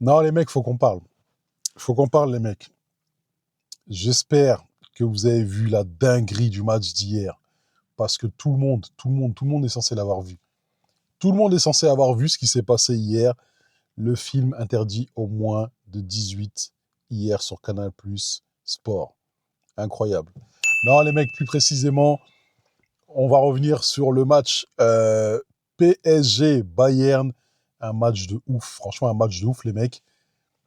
Non, les mecs, faut qu'on parle. Faut qu'on parle, les mecs. J'espère que vous avez vu la dinguerie du match d'hier. Parce que tout le monde est censé l'avoir vu. Tout le monde est censé avoir vu ce qui s'est passé hier. Le film interdit au moins de 18 hier sur Canal+, Sport. Incroyable. Non, les mecs, plus précisément, on va revenir sur le match PSG-Bayern. Un match de ouf. Franchement, un match de ouf, les mecs.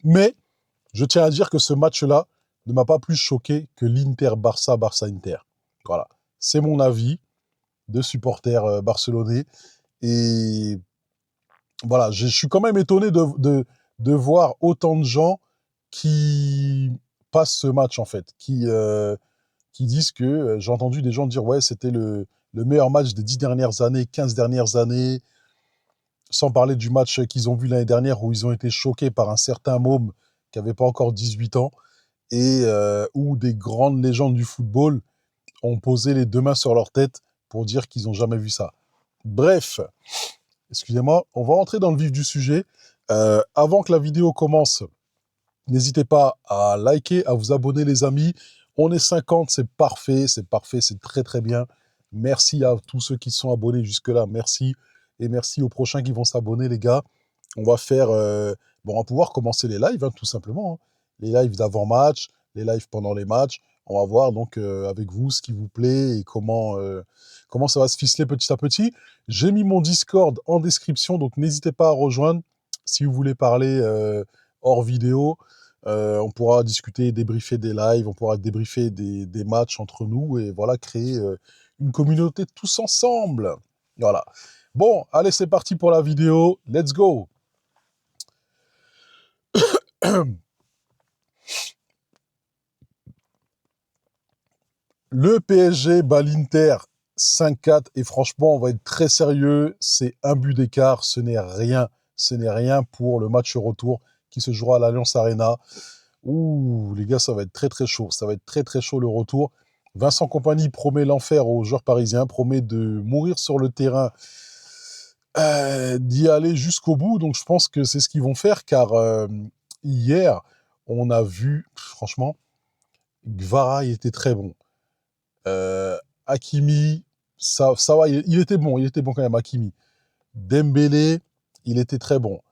Mais je tiens à dire que ce match-là ne m'a pas plus choqué que l'Inter-Barça, Barça-Inter. Voilà. C'est mon avis de supporter barcelonais. Et voilà, je suis quand même étonné de voir autant de gens qui passent ce match, en fait. Qui disent que... j'ai entendu des gens dire, ouais, c'était le meilleur match des 10 dernières années, 15 dernières années. Sans parler du match qu'ils ont vu l'année dernière où ils ont été choqués par un certain môme qui n'avait pas encore 18 ans et où des grandes légendes du football ont posé les deux mains sur leur tête pour dire qu'ils n'ont jamais vu ça. Bref, excusez-moi, on va rentrer dans le vif du sujet. Avant que la vidéo commence, n'hésitez pas à liker, à vous abonner les amis. On est 50, c'est parfait, c'est très très bien. Merci à tous ceux qui sont abonnés jusque-là, merci. Et merci aux prochains qui vont s'abonner, les gars. On va faire... bon, on va pouvoir commencer les lives, hein, tout simplement, hein. Les lives d'avant-match, les lives pendant les matchs. On va voir donc avec vous ce qui vous plaît et comment ça va se ficeler petit à petit. J'ai mis mon Discord en description, donc n'hésitez pas à rejoindre si vous voulez parler hors vidéo. On pourra discuter, débriefer des lives, on pourra débriefer des matchs entre nous et voilà, créer une communauté tous ensemble. Voilà. Bon, allez, c'est parti pour la vidéo. Let's go. Le PSG bat l'Inter 5-4 et franchement, on va être très sérieux. C'est un but d'écart, ce n'est rien. Ce n'est rien pour le match retour qui se jouera à l'Allianz Arena. Ouh, les gars, ça va être très très chaud. Ça va être très très chaud le retour. Vincent Kompany promet l'enfer aux joueurs parisiens, promet de mourir sur le terrain, d'y aller jusqu'au bout. Donc je pense que c'est ce qu'ils vont faire car hier, on a vu, franchement, Gvara, il était très bon. Hakimi, ça va, il était bon quand même, Hakimi. Dembélé, il était très bon.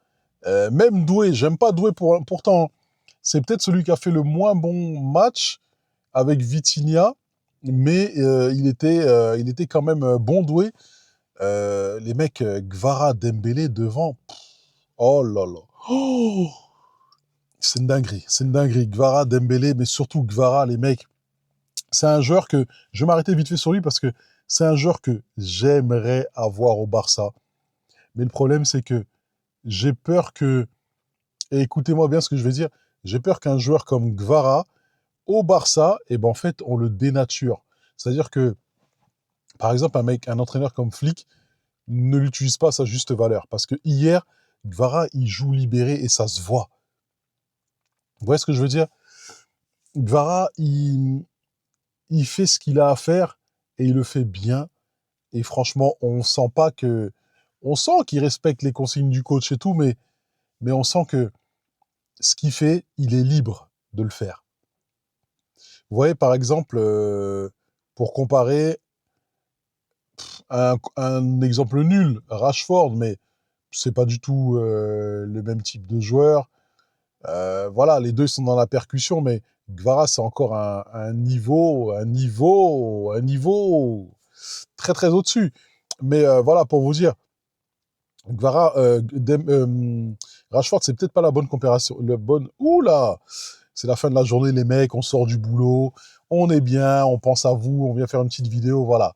Même Doué, j'aime pas Doué pourtant. C'est peut-être celui qui a fait le moins bon match avec Vitinha, mais il était quand même bon Doué. Les mecs, Gvara, Dembélé devant, oh là là. Oh, c'est une dinguerie, c'est une dinguerie. Gvara, Dembélé, mais surtout Gvara, les mecs. C'est un joueur que, je vais m'arrêter vite fait sur lui parce que c'est un joueur que j'aimerais avoir au Barça. Mais le problème, c'est que j'ai peur que, et écoutez-moi bien ce que je vais dire, j'ai peur qu'un joueur comme Gvara, au Barça, et ben en fait, on le dénature. C'est-à-dire que, par exemple, un entraîneur comme Flick ne l'utilise pas à sa juste valeur. Parce que hier, Gvara, il joue libéré et ça se voit. Vous voyez ce que je veux dire? Gvara, il fait ce qu'il a à faire et il le fait bien. Et franchement, on sent pas que... On sent qu'il respecte les consignes du coach et tout, mais on sent que ce qu'il fait, il est libre de le faire. Vous voyez, par exemple, pour comparer un exemple nul, Rashford, mais c'est pas du tout le même type de joueur. Voilà, les deux sont dans la percussion, mais Gvara, c'est encore un niveau très très au-dessus. Mais voilà, pour vous dire, Gvara, Rashford, c'est peut-être pas la bonne comparaison. Oula, c'est la fin de la journée, les mecs, on sort du boulot, on est bien, on pense à vous, on vient faire une petite vidéo, voilà.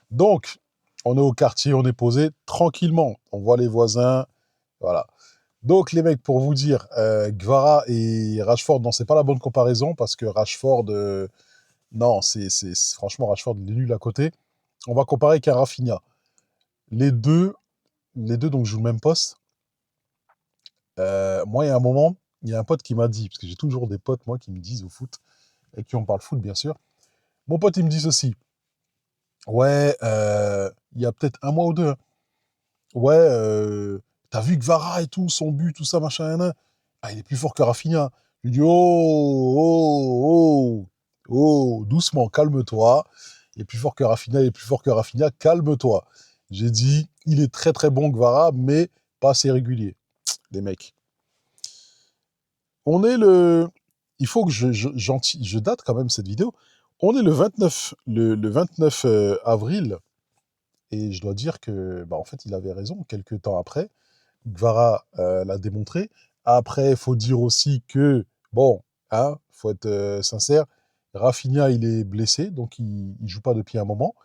Donc, on est au quartier, on est posé tranquillement. On voit les voisins, voilà. Donc, les mecs, pour vous dire, Gvara et Rashford, non, c'est pas la bonne comparaison parce que Rashford, non, franchement, Rashford, il est nul à côté. On va comparer qu'un Rafinha. Les deux, donc, jouent le même poste. Moi, il y a un moment, il y a un pote qui m'a dit, parce que j'ai toujours des potes, moi, qui me disent au foot, et qui on parle foot, bien sûr. Mon pote, il me dit ceci. Ouais, il y a peut-être un mois ou deux, hein. Ouais, t'as vu Gvara et tout, son but, tout ça, machin, nan, nan. Ah, il est plus fort que Rafinha. Je lui dis, oh, doucement, calme-toi. Il est plus fort que Rafinha, il est plus fort que Rafinha, calme-toi. J'ai dit, il est très très bon, Gvara, mais pas assez régulier, les mecs. On est le... Il faut que je date quand même cette vidéo. On est le 29, le 29 avril, et je dois dire que, bah, en fait, il avait raison. Quelques temps après, Gvara l'a démontré. Après, il faut dire aussi que, bon, hein, faut être sincère, Rafinha, il est blessé, donc il ne joue pas depuis un moment.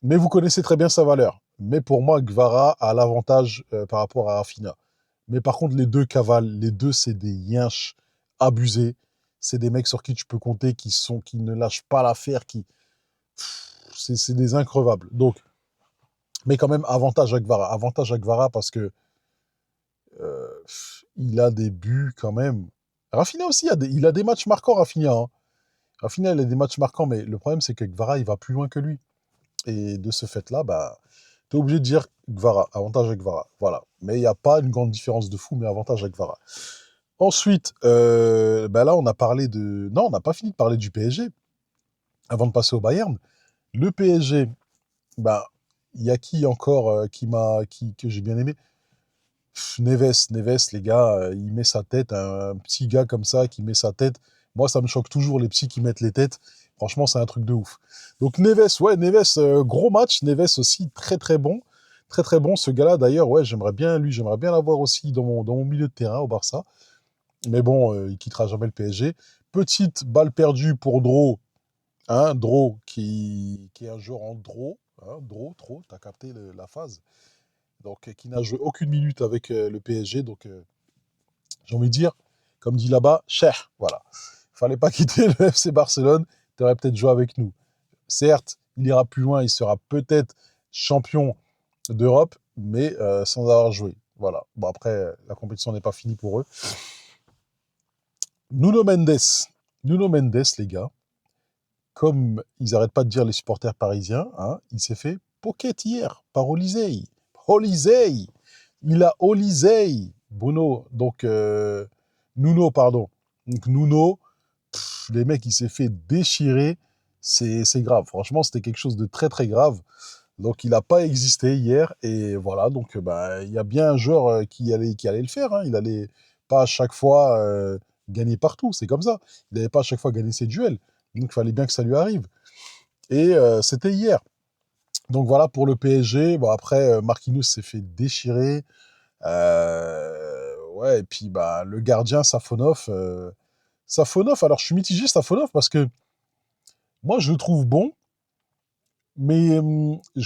Mais vous connaissez très bien sa valeur. Mais pour moi, Gvara a l'avantage par rapport à Rafinha. Mais par contre, les deux cavalent. Les deux, c'est des yinches abusés. C'est des mecs sur qui tu peux compter, qui ne lâchent pas l'affaire, c'est des increvables. Donc, mais quand même, avantage à Gvara. Avantage à Gvara parce que il a des buts quand même. Rafinha aussi, il a des matchs marquants, Rafinha, hein. Rafinha, il a des matchs marquants, mais le problème, c'est que Gvara, il va plus loin que lui. Et de ce fait-là, bah, tu es obligé de dire Gvara, avantage à Gvara. Voilà. Mais il n'y a pas une grande différence de fou, mais avantage à Gvara. Ensuite, bah là, on a parlé de... Non, on n'a pas fini de parler du PSG, avant de passer au Bayern. Le PSG, bah, il y a qui encore que j'ai bien aimé? Neves, les gars, il met sa tête, un petit gars comme ça qui met sa tête. Moi, ça me choque toujours les petits qui mettent les têtes. Franchement, c'est un truc de ouf. Donc Neves, ouais, Neves, gros match. Neves aussi, très très bon. Très très bon, ce gars-là. D'ailleurs, ouais, j'aimerais bien l'avoir aussi dans mon milieu de terrain au Barça. Mais bon, il quittera jamais le PSG. Petite balle perdue pour Dro, hein, Dro qui est un joueur en Dro, hein, Dro, trop, t'as capté la phase. Donc, qui n'a joué aucune minute avec le PSG. Donc, j'ai envie de dire, comme dit là-bas, cher, voilà. Fallait pas quitter le FC Barcelone, tu aurais peut-être joué avec nous. Certes, il ira plus loin, il sera peut-être champion d'Europe, mais sans avoir joué. Voilà. Bon, après, la compétition n'est pas finie pour eux. Nuno Mendes. Nuno Mendes, les gars, comme ils n'arrêtent pas de dire les supporters parisiens, hein, il s'est fait pocket hier par Olysée. Olysée. Il a Olysée. Bruno, donc Nuno, pardon. Donc Nuno, les mecs, il s'est fait déchirer. C'est grave. Franchement, c'était quelque chose de très très grave. Donc il n'a pas existé hier. Et voilà, donc bah, il y a bien un joueur qui allait le faire, hein. Il allait pas à chaque fois gagner partout. C'est comme ça. Il n'allait pas à chaque fois gagner ses duels. Donc il fallait bien que ça lui arrive. Et c'était hier. Donc voilà pour le PSG. Bon, après, Marquinhos s'est fait déchirer. Ouais, et puis bah, le gardien, Safonov. Safonov, alors je suis mitigé, Safonov, parce que moi je le trouve bon, mais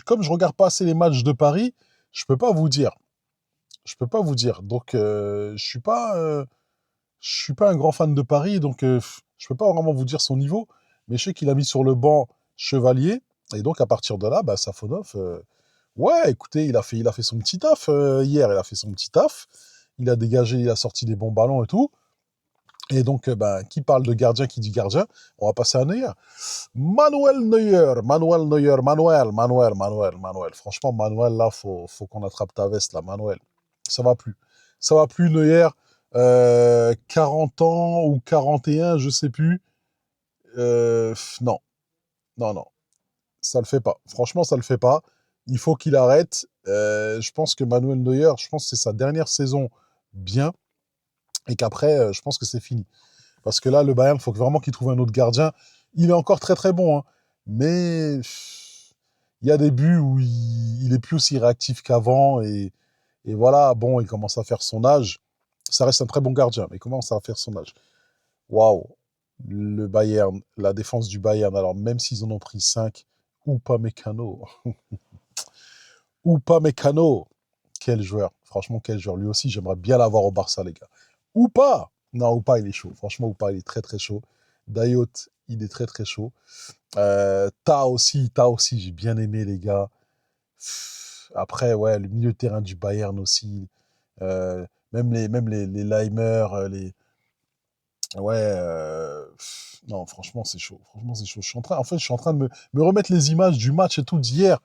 comme je regarde pas assez les matchs de Paris, je peux pas vous dire. Je peux pas vous dire. Donc je suis pas un grand fan de Paris, donc je peux pas vraiment vous dire son niveau. Mais je sais qu'il a mis sur le banc Chevalier, et donc à partir de là, bah, Safonov, ouais, écoutez, il a fait son petit taf hier, il a fait son petit taf. Il a dégagé, il a sorti des bons ballons et tout. Et donc, ben, qui parle de gardien, qui dit gardien, on va passer à Neuer. Manuel Neuer, Manuel Neuer, Manuel. Franchement, Manuel, là, faut qu'on attrape ta veste, là, Manuel. Ça va plus. Ça va plus, Neuer. 40 ans ou 41, je sais plus. Non, non. Ça le fait pas. Franchement, ça le fait pas. Il faut qu'il arrête. Je pense que Manuel Neuer, je pense que c'est sa dernière saison bien. Et qu'après, je pense que c'est fini. Parce que là, le Bayern, il faut vraiment qu'il trouve un autre gardien. Il est encore très très bon, hein. Mais il y a des buts où il est plus aussi réactif qu'avant. Et voilà, bon, il commence à faire son âge. Ça reste un très bon gardien, mais il commence à faire son âge. Waouh, le Bayern, la défense du Bayern. Alors, même s'ils en ont pris 5, ou pas Mécano. Ou pas Mécano. Quel joueur. Franchement, quel joueur. Lui aussi, j'aimerais bien l'avoir au Barça, les gars. Ou pas. Non, ou pas, il est chaud. Franchement, ou pas, il est très très chaud. Dayot, il est très très chaud. Ta aussi, j'ai bien aimé, les gars. Après, ouais, le milieu de terrain du Bayern aussi. Même les Leimer, ouais, non, franchement, c'est chaud. Franchement, c'est chaud. Je suis en train de me remettre les images du match et tout d'hier.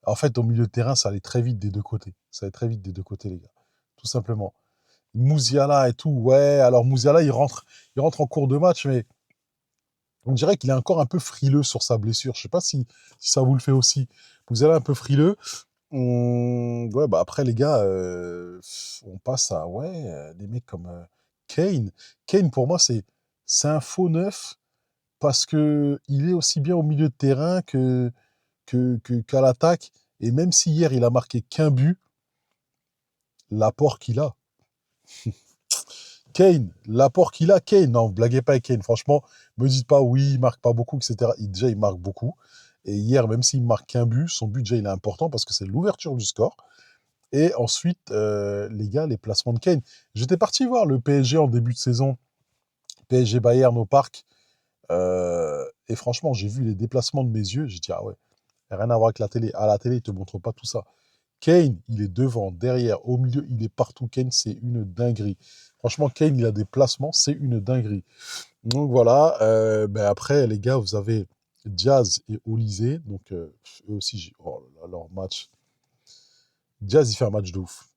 En fait, au milieu de terrain, ça allait très vite des deux côtés. Ça allait très vite des deux côtés, les gars. Tout simplement. Musiala et tout, ouais, alors Musiala, il rentre en cours de match, mais on dirait qu'il est encore un peu frileux sur sa blessure. Je sais pas si ça vous le fait aussi. Musiala un peu frileux. Ouais, bah après, les gars, on passe à ouais, des mecs comme Kane. Kane, pour moi, c'est un faux neuf parce que il est aussi bien au milieu de terrain qu'à l'attaque. Et même si hier, il a marqué qu'un but, l'apport qu'il a. Kane, l'apport qu'il a, Kane, non, blaguez pas avec Kane, franchement, me dites pas oui, il marque pas beaucoup, etc. Déjà, il marque beaucoup. Et hier, même s'il marque qu'un but, son but, déjà, il est important parce que c'est l'ouverture du score. Et ensuite, les gars, les placements de Kane. J'étais parti voir le PSG en début de saison, PSG Bayern au parc. Et franchement, j'ai vu les déplacements de mes yeux. J'ai dit, ah ouais, rien à voir avec la télé. À la télé, ils te montrent pas tout ça. Kane, il est devant, derrière, au milieu, il est partout. Kane, c'est une dinguerie. Franchement, Kane, il a des placements, c'est une dinguerie. Donc voilà, ben après, les gars, vous avez Diaz et Olysée. Donc, eux aussi, oh là là, leur match. Diaz, il fait un match de ouf.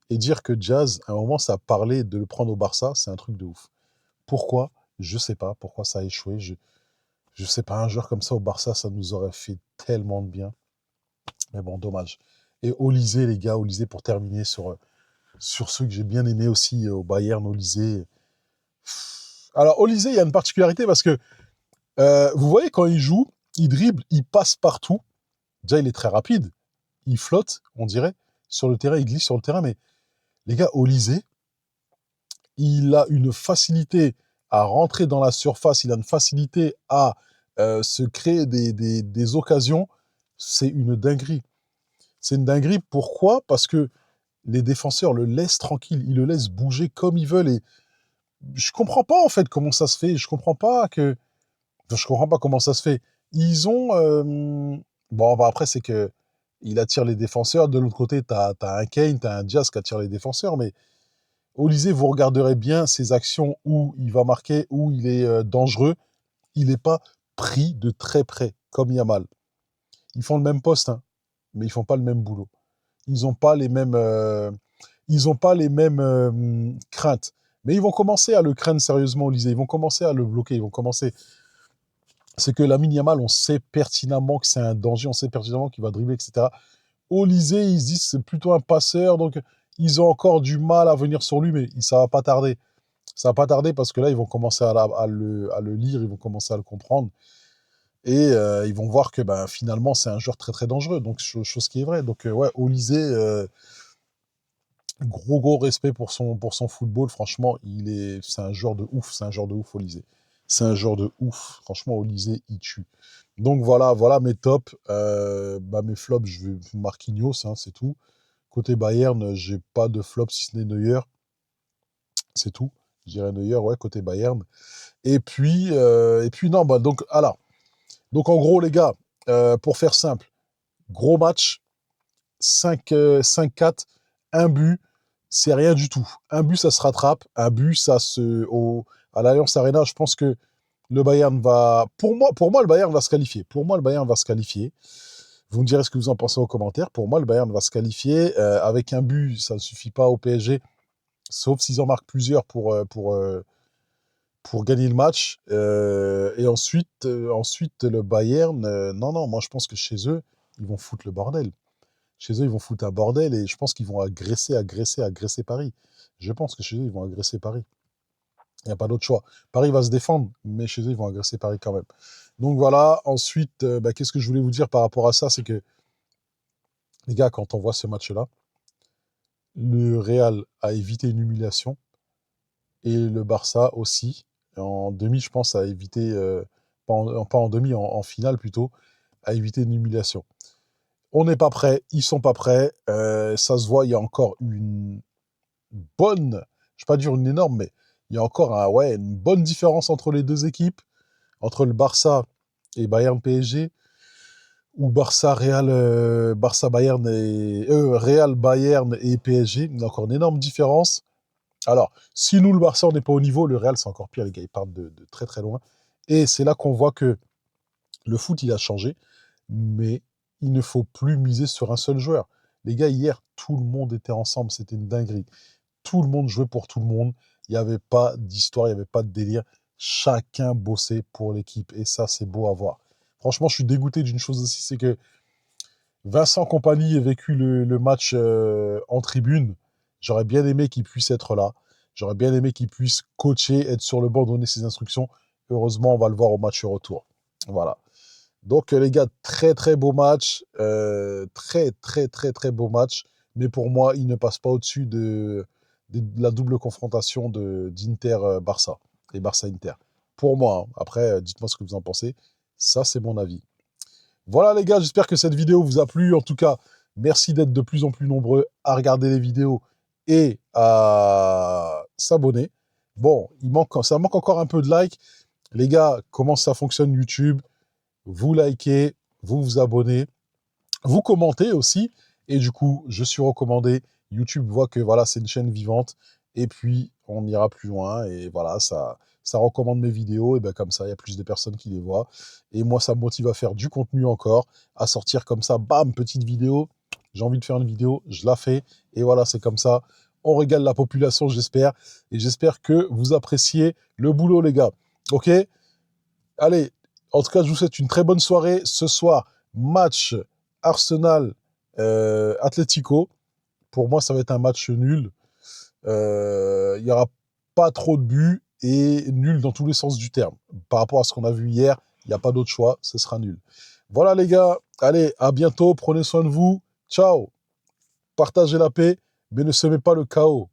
Et dire que Diaz, à un moment, ça parlait de le prendre au Barça, c'est un truc de ouf. Pourquoi? Je sais pas. Pourquoi ça a échoué? Je sais pas. Un joueur comme ça au Barça, ça nous aurait fait tellement de bien. Mais bon, dommage. Et Olysée, les gars, Olysée, pour terminer sur ceux que j'ai bien aimés aussi au Bayern, Olysée. Alors, Olysée, il y a une particularité parce que vous voyez, quand il joue, il dribble, il passe partout. Déjà, il est très rapide. Il flotte, on dirait, sur le terrain, il glisse sur le terrain. Mais les gars, Olysée, il a une facilité à rentrer dans la surface, il a une facilité à se créer des occasions. C'est une dinguerie. C'est une dinguerie. Pourquoi? Parce que les défenseurs le laissent tranquille, ils le laissent bouger comme ils veulent. Et je comprends pas en fait comment ça se fait. Je comprends pas que. Enfin, je comprends pas comment ça se fait. Ils ont. Bon, bah, après, c'est que il attire les défenseurs. De l'autre côté, t'as un Kane, t'as un Diaz qui attire les défenseurs. Mais Olysée, vous regarderez bien ses actions où il va marquer, où il est dangereux. Il n'est pas pris de très près, comme Yamal. Ils font le même poste, hein, mais ils font pas le même boulot. Ils n'ont pas les mêmes. Ils ont pas les mêmes craintes. Mais ils vont commencer à le craindre sérieusement, Olysée. Ils vont commencer à le bloquer. Ils vont commencer. C'est que Lamine Yamal, on sait pertinemment que c'est un danger, on sait pertinemment qu'il va dribbler, etc. Olysée, ils se disent que c'est plutôt un passeur, donc ils ont encore du mal à venir sur lui, mais ça va pas tarder. Ça va pas tarder parce que là, ils vont commencer à le lire, ils vont commencer à le comprendre. Et ils vont voir que ben, finalement, c'est un joueur très très dangereux. Donc, chose qui est vraie. Donc, ouais, Olysée, gros gros respect pour son football. Franchement, c'est un joueur de ouf. C'est un joueur de ouf, Olysée. C'est un joueur de ouf. Franchement, Olysée, il tue. Donc voilà mes tops. Bah, mes flops, je vais Marquinhos, hein, c'est tout. Côté Bayern, j'ai pas de flop si ce n'est Neuer. C'est tout. Je dirais Neuer, ouais, côté Bayern. Et puis non, bah, donc, alors. Donc, en gros, les gars, pour faire simple, gros match, 5-4, un but, c'est rien du tout. Un but, ça se rattrape. Un but, à l'Allianz Arena, je pense que le Bayern va. Pour moi, le Bayern va se qualifier. Pour moi, le Bayern va se qualifier. Vous me direz ce que vous en pensez aux commentaires. Pour moi, le Bayern va se qualifier. Avec un but, ça ne suffit pas au PSG, sauf s'ils en marquent plusieurs pour gagner le match. Et ensuite, le Bayern, non, non, moi je pense que chez eux, ils vont foutre le bordel. Chez eux, ils vont foutre un bordel et je pense qu'ils vont agresser Paris. Je pense que chez eux, ils vont agresser Paris. Il n'y a pas d'autre choix. Paris va se défendre, mais chez eux, ils vont agresser Paris quand même. Donc voilà, ensuite, bah, qu'est-ce que je voulais vous dire par rapport à ça? C'est que, les gars, quand on voit ce match-là, le Real a évité une humiliation et le Barça aussi. En demi, je pense, a évité, pas en demi, en finale plutôt, a évité une humiliation. On n'est pas prêt, ils sont pas prêts. Ça se voit, il y a encore une bonne, je ne vais pas dire une énorme, mais il y a encore ouais, une bonne différence entre les deux équipes, entre le Barça et Bayern PSG, ou Barça Real, Barça Bayern et Real Bayern et PSG. Il y a encore une énorme différence. Alors, si nous, le Barça, on n'est pas au niveau, le Real, c'est encore pire, les gars, ils partent de très très loin. Et c'est là qu'on voit que le foot, il a changé, mais il ne faut plus miser sur un seul joueur. Les gars, hier, tout le monde était ensemble, c'était une dinguerie. tout le monde jouait pour tout le monde. Il n'y avait pas d'histoire, il n'y avait pas de délire. Chacun bossait pour l'équipe. Et ça, c'est beau à voir. Franchement, je suis dégoûté d'une chose aussi, c'est que Vincent Kompany ait vécu le match en tribune. J'aurais bien aimé qu'il puisse être là. J'aurais bien aimé qu'il puisse coacher, être sur le banc, donner ses instructions. Heureusement, on va le voir au match retour. Voilà. Donc, les gars, très, très beau match. Très, très, très, très beau match. Mais pour moi, il ne passe pas au-dessus de la double confrontation d'Inter-Barça et Barça-Inter. Pour moi, hein. Après, dites-moi ce que vous en pensez. Ça, c'est mon avis. Voilà les gars, j'espère que cette vidéo vous a plu. En tout cas, merci d'être de plus en plus nombreux à regarder les vidéos et à s'abonner. Bon, ça manque encore un peu de likes. Les gars, comment ça fonctionne YouTube? Vous likez, vous vous abonnez, vous commentez aussi. Et du coup, je suis recommandé. YouTube voit que voilà, c'est une chaîne vivante. Et puis, on ira plus loin. Et voilà, ça recommande mes vidéos. Et bien comme ça, il y a plus de personnes qui les voient. Et moi, ça me motive à faire du contenu encore, à sortir comme ça, bam, petite vidéo. J'ai envie de faire une vidéo, je la fais. Et voilà, c'est comme ça. On régale la population, j'espère. Et j'espère que vous appréciez le boulot, les gars. OK? Allez, en tout cas, je vous souhaite une très bonne soirée. Ce soir, match Arsenal Atlético. Pour moi, ça va être un match nul. Il n'y aura pas trop de buts et nul dans tous les sens du terme. Par rapport à ce qu'on a vu hier, il n'y a pas d'autre choix, ce sera nul. Voilà les gars, allez, à bientôt, prenez soin de vous. Ciao. Partagez la paix, mais ne semez pas le chaos.